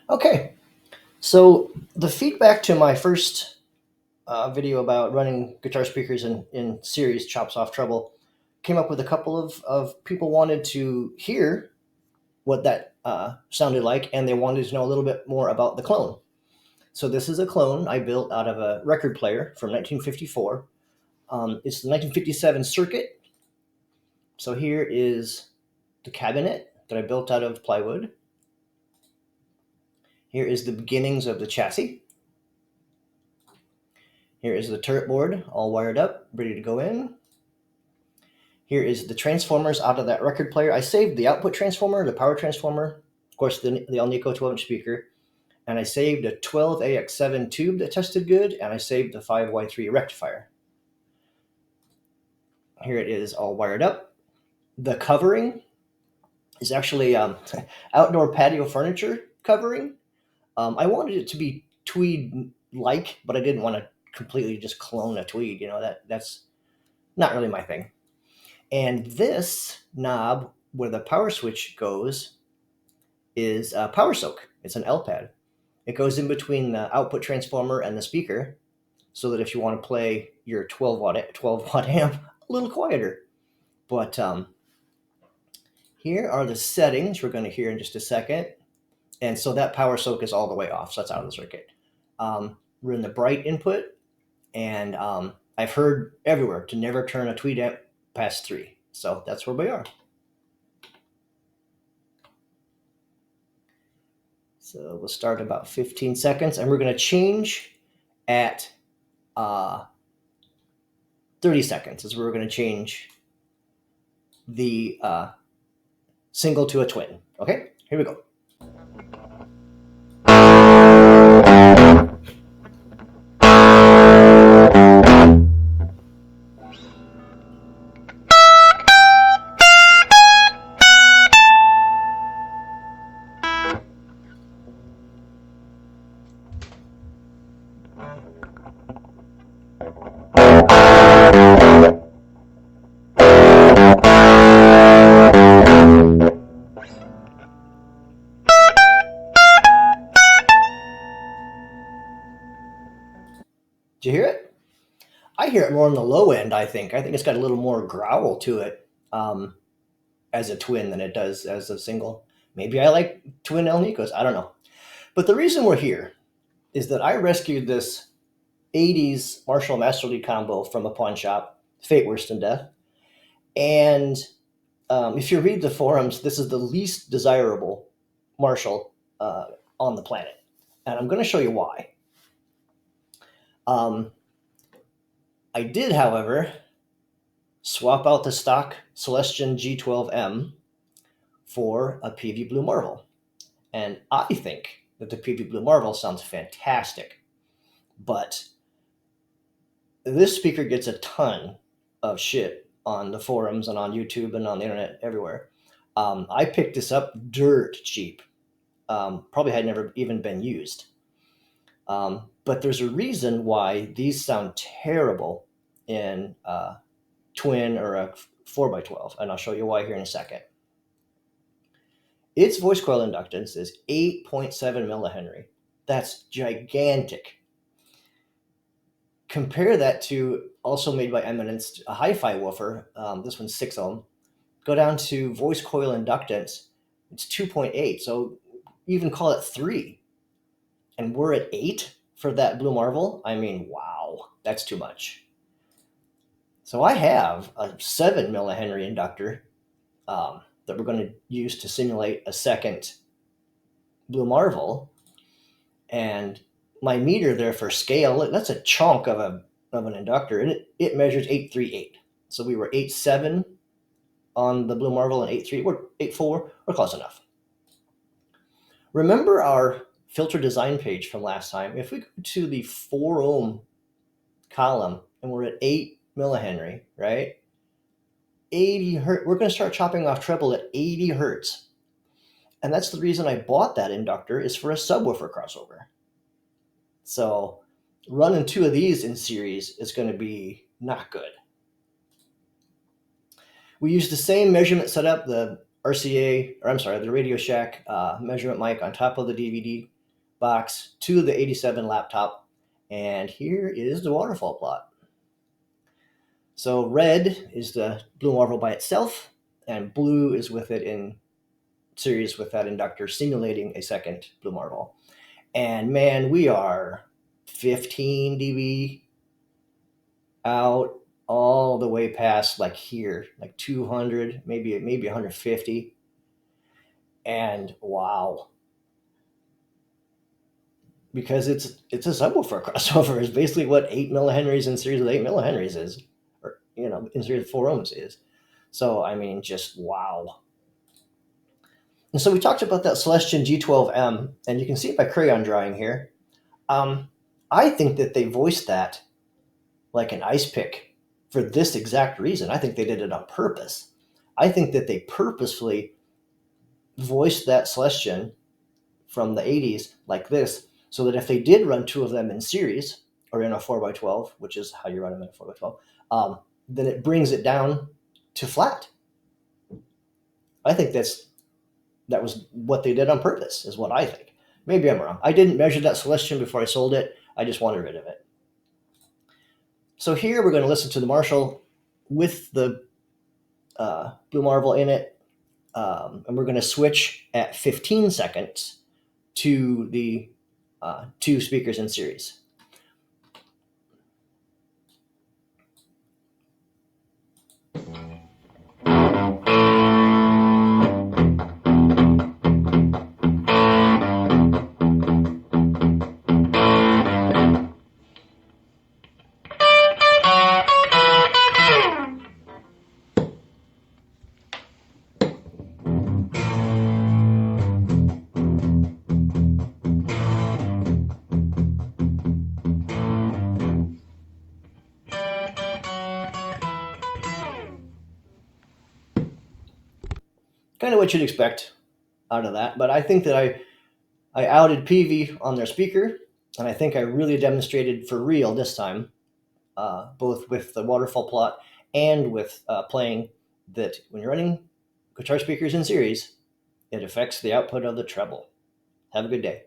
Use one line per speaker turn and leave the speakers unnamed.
Okay, so the feedback to my first video about running guitar speakers in series chops off treble came up with a couple of people wanted to hear what that sounded like, and they wanted to know a little bit more about the clone. So this is a clone I built out of a record player from 1954. It's the 1957 circuit. So here is the cabinet that I built out of plywood. Here is the beginnings of the chassis. Here is the turret board all wired up, ready to go in. Here is the transformers out of that record player. I saved the output transformer, the power transformer, of course the Alnico 12-inch speaker, and I saved a 12AX7 tube that tested good, and I saved the 5Y3 rectifier. Here it is all wired up. The covering is actually outdoor patio furniture covering. I wanted it to be tweed-like, but I didn't want to completely just clone a tweed. That's not really my thing. And this knob where the power switch goes is a power soak. It's an L pad. It goes in between the output transformer and the speaker so that if you want to play your 12 watt amp a little quieter. But here are the settings we're going to hear in just a second. And so that power soak is all the way off, so that's out of the circuit. We're in the bright input, and I've heard everywhere to never turn a tweed amp past 3. So that's where we are. So we'll start about 15 seconds, and we're going to change at 30 seconds is where we're going to change the single to a twin. Okay, here we go. Did you hear it? I hear it more on the low end, I think. I think it's got a little more growl to it as a twin than it does as a single. Maybe I like twin El Nicos. I don't know. But the reason we're here is that I rescued this 80s Marshall Master Lead combo from a pawn shop, Fate Worse Than Death. And if you read the forums, this is the least desirable Marshall on the planet. And I'm going to show you why. I did, however, swap out the stock Celestion G12M for a Peavey Blue Marvel. And I think that the Peavey Blue Marvel sounds fantastic. But this speaker gets a ton of shit on the forums and on YouTube and on the internet everywhere. I picked this up dirt cheap. Probably had never even been used. But there's a reason why these sound terrible in twin or a 4x12, and I'll show you why here in a second. Its voice coil inductance is 8.7 millihenry. That's gigantic. Compare that to also made by Eminence, a hi-fi woofer. This one's 6 ohm. Go down to voice coil inductance. It's 2.8. So even call it 3. And we're at 8 for that Blue Marvel. I mean, wow, that's too much. So I have a 7 millihenry inductor that we're going to use to simulate a second Blue Marvel. And my meter there for scale, that's a chunk of an inductor, and it measures 838. So we were 8.7 on the Blue Marvel and 8.3. We're 8.4. We're close enough. Remember our filter design page from last time? If we go to the 4 ohm column and we're at 8 millihenry, right? 80 hertz. We're going to start chopping off treble at 80 hertz. And that's the reason I bought that inductor, is for a subwoofer crossover. So running 2 of these in series is going to be not good. We use the same measurement setup, the RCA, or I'm sorry, the Radio Shack measurement mic on top of the DVD box to the 87 laptop, and here is the waterfall plot. So red is the Blue Marvel by itself, and blue is with it in series with that inductor simulating a second Blue Marvel. And man, we are 15 dB out all the way past like here, like 200, maybe 150. And wow, because it's a subwoofer crossover is basically what 8 millihenries in series with 8 millihenries is, or in series with 4 ohms is. So I mean, just wow. And so we talked about that Celestion G12M, and you can see it by crayon drawing here. I think that they voiced that like an ice pick for this exact reason. I think they did it on purpose. I think that they purposefully voiced that Celestion from the 80s like this, so that if they did run two of them in series or in a 4x12, which is how you run them in a 4x12, then it brings it down to flat. I think that was what they did on purpose, is what I think. Maybe I'm wrong. I didn't measure that Celestion before I sold it. I just wanted rid of it. So here we're going to listen to the Marshall with the Blue Marvel in it, and we're going to switch at 15 seconds to the two speakers in series. Kind of what you'd expect out of that, but I think that I outed Peavey on their speaker, and I think I really demonstrated for real this time, both with the waterfall plot and with playing, that when you're running guitar speakers in series, it affects the output of the treble. Have a good day.